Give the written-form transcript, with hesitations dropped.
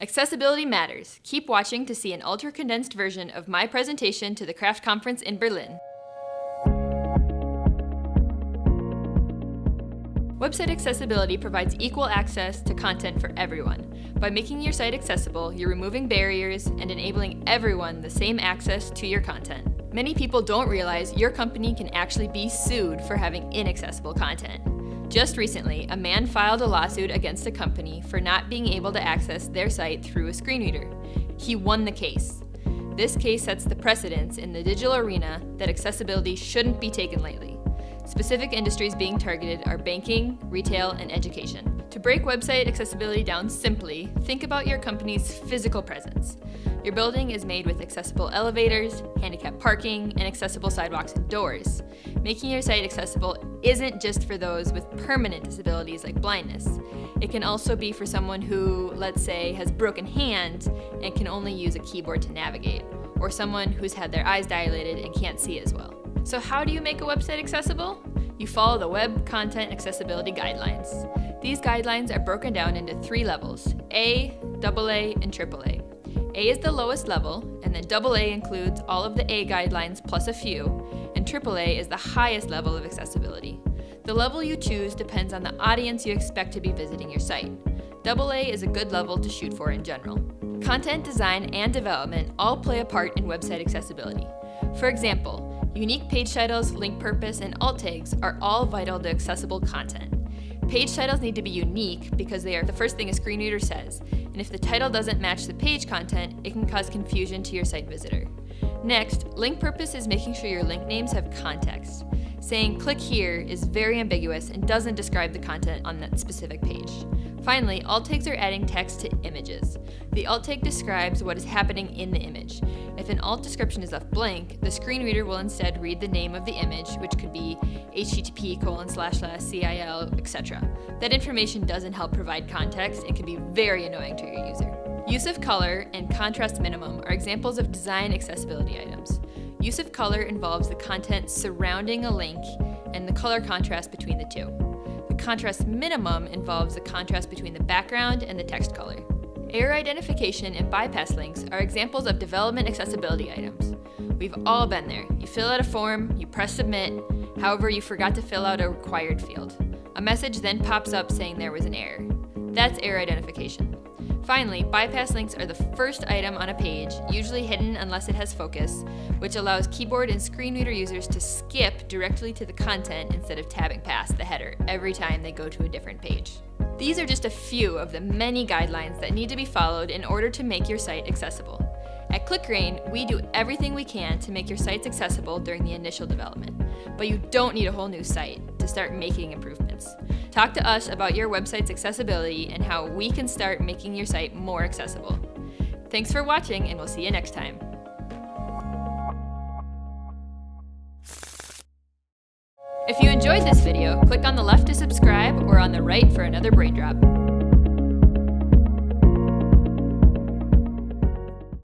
Accessibility matters. Keep watching to see an ultra-condensed version of my presentation to the Craft Conference in Berlin. Website accessibility provides equal access to content for everyone. By making your site accessible, you're removing barriers and enabling everyone the same access to your content. Many people don't realize your company can actually be sued for having inaccessible content. Just recently, a man filed a lawsuit against a company for not being able to access their site through a screen reader. He won the case. This case sets the precedence in the digital arena that accessibility shouldn't be taken lightly. Specific industries being targeted are banking, retail, and education. To break website accessibility down simply, think about your company's physical presence. Your building is made with accessible elevators, handicap parking, and accessible sidewalks and doors. Making your site accessible isn't just for those with permanent disabilities like blindness. It can also be for someone who, let's say, has broken hand and can only use a keyboard to navigate, or someone who's had their eyes dilated and can't see as well. So how do you make a website accessible? You follow the Web Content Accessibility Guidelines. These guidelines are broken down into 3 levels: A, AA, and AAA. A is the lowest level, and then AA includes all of the A guidelines plus a few, and AAA is the highest level of accessibility. The level you choose depends on the audience you expect to be visiting your site. AA is a good level to shoot for in general. Content design and development all play a part in website accessibility. For example, unique page titles, link purpose, and alt tags are all vital to accessible content. Page titles need to be unique because they are the first thing a screen reader says, and if the title doesn't match the page content, it can cause confusion to your site visitor. Next, link purpose is making sure your link names have context. Saying "click here" is very ambiguous and doesn't describe the content on that specific page. Finally, alt tags are adding text to images. The alt tag describes what is happening in the image. If an alt description is left blank, the screen reader will instead read the name of the image, which could be http://cil, etc. That information doesn't help provide context and can be very annoying to your user. Use of color and contrast minimum are examples of design accessibility items. Use of color involves the content surrounding a link and the color contrast between the two. The contrast minimum involves the contrast between the background and the text color. Error identification and bypass links are examples of development accessibility items. We've all been there. You fill out a form, you press submit, however you forgot to fill out a required field. A message then pops up saying there was an error. That's error identification. Finally, bypass links are the first item on a page, usually hidden unless it has focus, which allows keyboard and screen reader users to skip directly to the content instead of tabbing past the header every time they go to a different page. These are just a few of the many guidelines that need to be followed in order to make your site accessible. At ClickGrain, we do everything we can to make your sites accessible during the initial development, but you don't need a whole new site to start making improvements. Talk to us about your website's accessibility and how we can start making your site more accessible. Thanks for watching, and we'll see you next time. If you enjoyed this video, click on the left to subscribe or on the right for another Braindrop.